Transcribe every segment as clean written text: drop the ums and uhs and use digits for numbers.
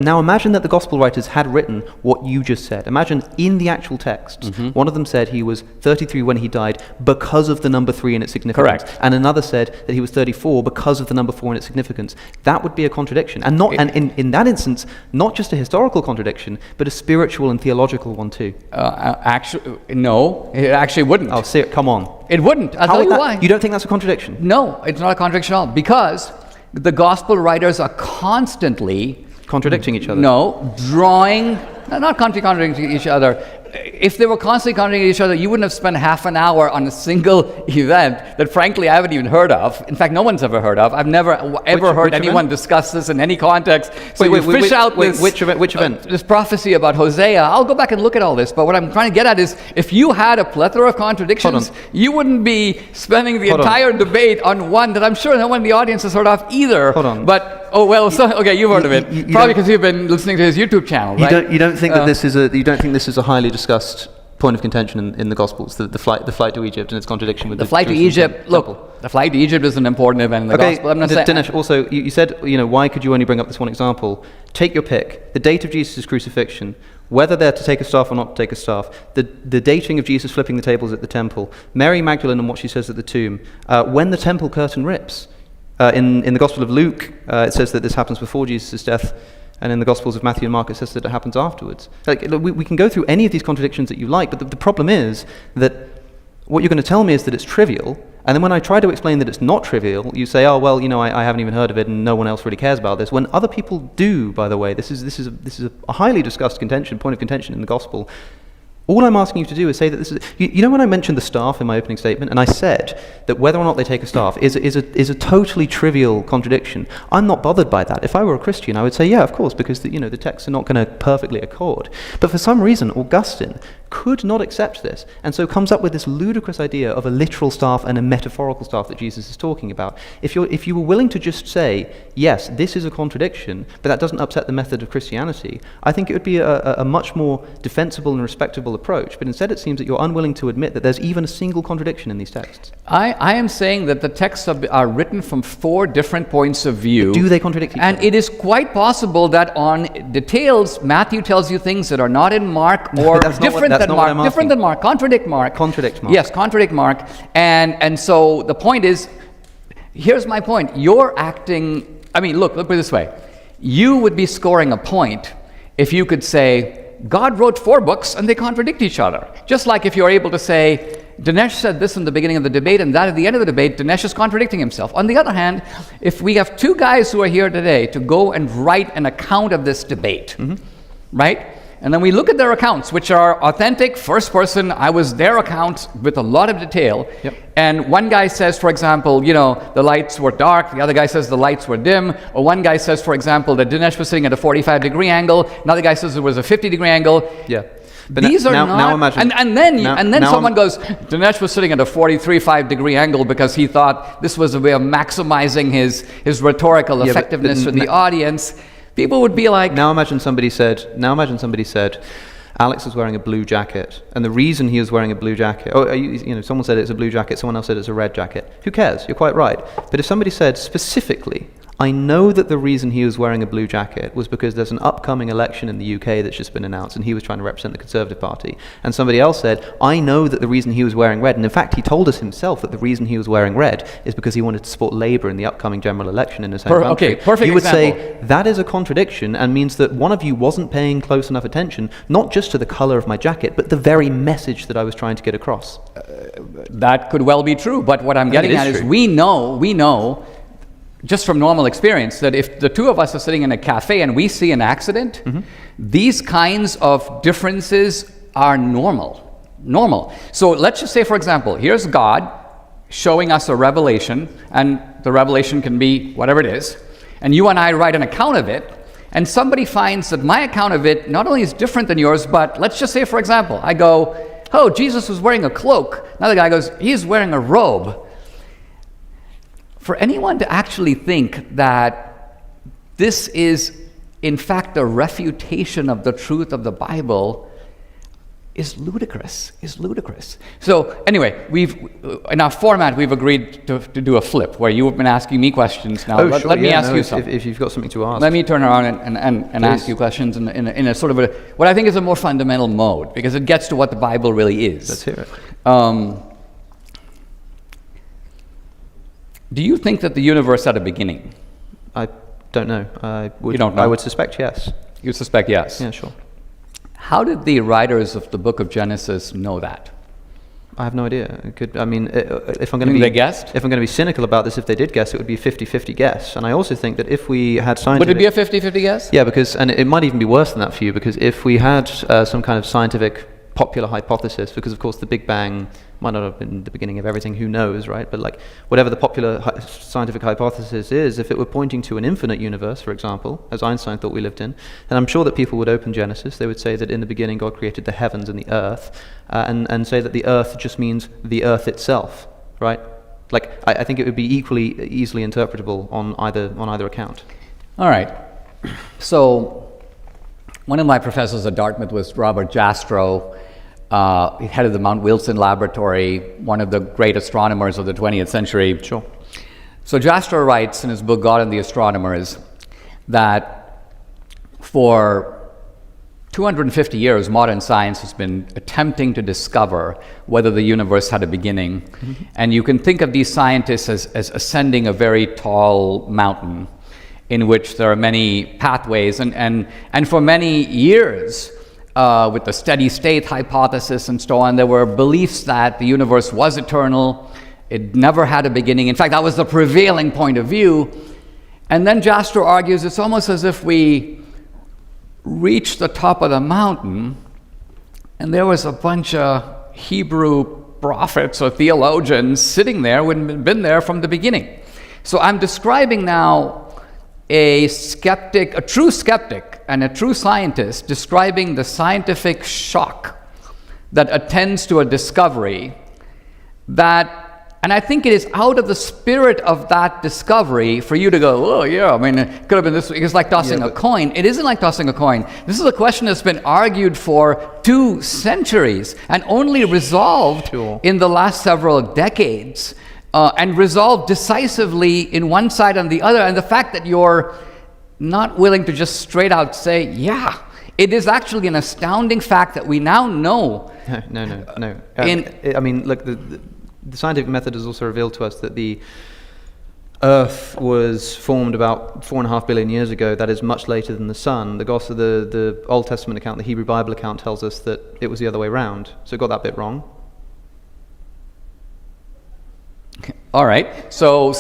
Now imagine that the gospel writers had written what you just said. Imagine in the actual texts, one of them said he was 33 when he died because of the number 3 in its significance. Correct. And another said that he was 34 because of the number 4 in its significance. That would be a contradiction. And in that instance, not just a historical contradiction, but a spiritual and theological one too. Actually, no, it actually wouldn't. Oh, come on. It wouldn't. I'll tell you why. You don't think that's a contradiction? No, it's not a contradiction at all. Because the gospel writers are constantly contradicting each other? No, not contradicting each other. If they were constantly contradicting each other, you wouldn't have spent half an hour on a single event that frankly I haven't even heard of. In fact, no one's ever heard of. I've never ever heard anyone discuss this in any context. So which event? This prophecy about Hosea. I'll go back and look at all this, but what I'm trying to get at is if you had a plethora of contradictions, you wouldn't be spending the entire debate on one that I'm sure no one in the audience has heard of either. Hold on. But okay, you've heard of it. Probably because you've been listening to his YouTube channel, right? You don't think that this is a highly discussed point of contention in the Gospels, the flight to Egypt and its contradiction with the flight to Egypt. Look, the flight to Egypt is an important event in the Gospel. I'm not saying. Dinesh, also you said why could you only bring up this one example? Take your pick. The date of Jesus' crucifixion, whether they're to take a staff or not to take a staff, the dating of Jesus flipping the tables at the temple, Mary Magdalene and what she says at the tomb, when the temple curtain rips. In the Gospel of Luke, it says that this happens before Jesus' death, and in the Gospels of Matthew and Mark, it says that it happens afterwards. We can go through any of these contradictions that you like, but the problem is that what you're going to tell me is that it's trivial, and then when I try to explain that it's not trivial, you say, oh, well, I haven't even heard of it, and no one else really cares about this, when other people do, by the way. This is a highly discussed point of contention in the Gospel. All I'm asking you to do is say that this is... when I mentioned the staff in my opening statement, and I said that whether or not they take a staff is a totally trivial contradiction, I'm not bothered by that. If I were a Christian, I would say, yeah, of course, because the texts are not going to perfectly accord. But for some reason, Augustine could not accept this, and so comes up with this ludicrous idea of a literal staff and a metaphorical staff that Jesus is talking about. If you were willing to just say, yes, this is a contradiction, but that doesn't upset the method of Christianity, I think it would be a much more defensible and respectable approach. But instead it seems that you're unwilling to admit that there's even a single contradiction in these texts. I am saying that the texts are written from 4 different points of view. Do they contradict each other? And it is quite possible that on details, Matthew tells you things that are not in Mark or different than Mark. Contradict Mark. Contradict Mark. Yes, contradict Mark. And so the point is, here's my point. You're acting, look at it this way. You would be scoring a point if you could say, God wrote 4 books and they contradict each other. Just like if you're able to say, Dinesh said this in the beginning of the debate and that at the end of the debate, Dinesh is contradicting himself. On the other hand, if we have 2 guys who are here today to go and write an account of this debate, right? And then we look at their accounts, which are authentic, first person, I was their accounts with a lot of detail. Yep. And one guy says, for example, the lights were dark. The other guy says the lights were dim. Or one guy says, for example, that Dinesh was sitting at a 45-degree angle. Another guy says it was a 50-degree angle. Yeah. But these are now not... imagine, and then someone goes, Dinesh was sitting at a 43.5-degree angle because he thought this was a way of maximizing his rhetorical effectiveness for the audience. People would be like... Now imagine somebody said, Alex was wearing a blue jacket, and the reason he was wearing a blue jacket, someone said it's a blue jacket, someone else said it's a red jacket. Who cares? You're quite right. But if somebody said specifically, I know that the reason he was wearing a blue jacket was because there's an upcoming election in the UK that's just been announced, and he was trying to represent the Conservative Party. And somebody else said, I know that the reason he was wearing red, and in fact he told us himself that the reason he was wearing red is because he wanted to support Labour in the upcoming general election in his home country. Okay, perfect you would example. say, that is a contradiction and means that one of you wasn't paying close enough attention, not just to the colour of my jacket, but the very message that I was trying to get across. That could well be true, but what I'm getting at is we know, just from normal experience, that if the 2 of us are sitting in a cafe and we see an accident, these kinds of differences are normal. So let's just say, for example, here's God showing us a revelation, and the revelation can be whatever it is, and you and I write an account of it, and somebody finds that my account of it not only is different than yours, but let's just say, for example, I go, oh, Jesus was wearing a cloak. Another guy goes, he's wearing a robe. For anyone to actually think that this is, in fact, a refutation of the truth of the Bible is ludicrous. So anyway, in our format, we've agreed to do a flip where you've been asking me questions now. Let me ask you something. If you've got something to ask. Let me turn around and ask you questions in a sort of what I think is a more fundamental mode, because it gets to what the Bible really is. Let's hear it. Do you think that the universe had a beginning? I don't know. You don't know? I would suspect yes. You suspect yes? Yeah, sure. How did the writers of the book of Genesis know that? I have no idea. If I'm going to be, they guessed? If I'm going to be cynical about this, if they did guess, it would be a 50-50 guess. And I also think that if we had scientific... Would it be a 50-50 guess? Yeah, and it might even be worse than that for you, because if we had some kind of scientific popular hypothesis, because of course the Big Bang might not have been the beginning of everything, who knows, right? But like whatever the popular scientific hypothesis is, if it were pointing to an infinite universe, for example, as Einstein thought we lived in, then I'm sure that people would open Genesis. They would say that in the beginning God created the heavens and the earth, and say that the earth just means the earth itself, right? Like I think it would be equally easily interpretable on either account. All right. So one of my professors at Dartmouth was Robert Jastrow. He headed the Mount Wilson Laboratory, one of the great astronomers of the 20th century. Sure. So Jastrow writes in his book, God and the Astronomers, that for 250 years, modern science has been attempting to discover whether the universe had a beginning. Mm-hmm. And you can think of these scientists as ascending a very tall mountain in which there are many pathways. And for many years, with the steady state hypothesis and so on, there were beliefs that the universe was eternal. It never had a beginning. In fact, that was the prevailing point of view. And then Jastrow argues it's almost as if we reached the top of the mountain and there was a bunch of Hebrew prophets or theologians sitting there who had been there from the beginning. So I'm describing now a skeptic, a true skeptic and a true scientist describing the scientific shock that attends to a discovery that, and I think it is out of the spirit of that discovery for you to go, oh yeah, I mean, it could have been this. It's like tossing a coin. It isn't like tossing a coin. This is a question that's been argued for 2 centuries and only resolved in the last several decades. And resolved decisively in one side and the other. And the fact that you're not willing to just straight out say, yeah, it is actually an astounding fact that we now know. No. I mean, look, the scientific method has also revealed to us that the Earth was formed about 4.5 billion years ago. That is much later than the sun. The Old Testament account, the Hebrew Bible account, tells us that it was the other way around. So it got that bit wrong. All right. So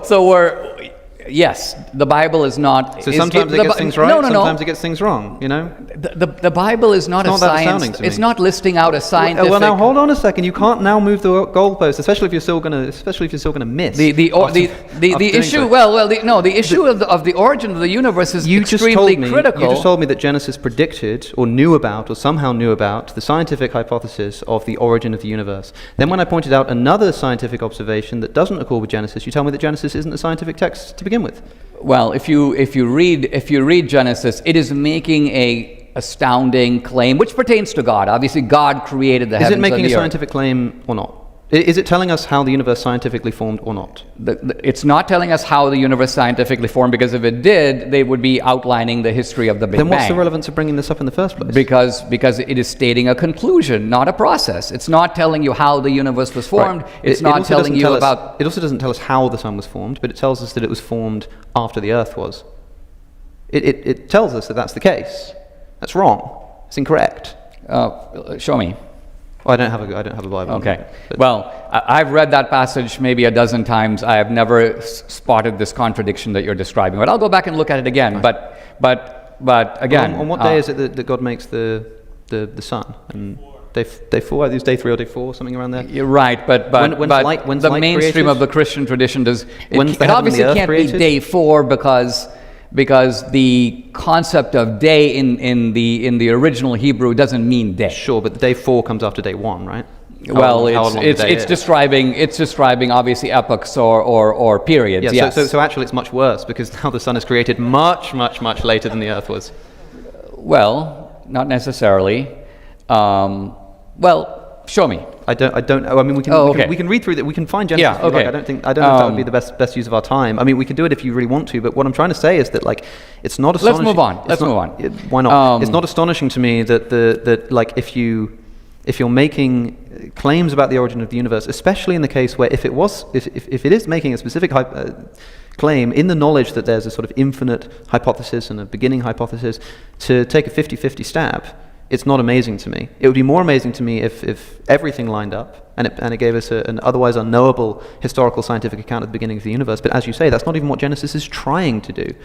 we're, yes, the Bible is not. So sometimes it gets things right. Sometimes it gets things wrong. You know. The Bible is not a science. It's not listing out a scientific. Well, now hold on a second. You can't now move the goalpost, especially if you're still gonna miss. The issue. The issue of the origin of the universe is extremely critical. You just told me that Genesis predicted, or knew about, or somehow knew about the scientific hypothesis of the origin of the universe. Then, when I pointed out another scientific observation that doesn't accord with Genesis, you tell me that Genesis isn't a scientific text to begin with. Well, if you read Genesis, it is making a astounding claim, which pertains to God. Obviously, God created the heavens and the earth. Is it making a scientific claim or not? Is it telling us how the universe scientifically formed or not? It's not telling us how the universe scientifically formed, because if it did, they would be outlining the history of the Big Bang. Then what's the relevance of bringing this up in the first place? Because it is stating a conclusion, not a process. It's not telling you how the universe was formed. Right. It's not telling you about... It also doesn't tell us how the sun was formed, but it tells us that it was formed after the earth was. It tells us that that's the case. That's wrong. It's incorrect. Show me. Well, I don't have a Bible. Okay. Well, I've read that passage maybe a dozen times. I have never spotted this contradiction that you're describing. But I'll go back and look at it again. Right. But again, on what day is it that God makes the sun? And day 4. I think it's day 3 or day 4, something around there. You're right. But when's the light mainstream created? of the Christian tradition does. It obviously can't be day 4 because the concept of day in the original Hebrew doesn't mean day. Sure, but day 4 comes after day 1, right? It's describing obviously epochs or periods. Yeah, yes. So actually it's much worse, because now the sun is created much later than the earth was. Well, not necessarily. Well, show me. I don't know. I mean, we can read through that. We can find Genesis. Yeah, okay. I don't know if that would be the best use of our time. I mean, we could do it if you really want to. But what I'm trying to say is that, like, it's not astonishing. Let's move on. Why not? It's not astonishing to me that like if you're making claims about the origin of the universe, especially in the case where if it is making a specific claim in the knowledge that there's a sort of infinite hypothesis and a beginning hypothesis, to take a 50-50 stab. It's not amazing to me. It would be more amazing to me if everything lined up and it gave us an otherwise unknowable historical scientific account at the beginning of the universe. But as you say, that's not even what Genesis is trying to do.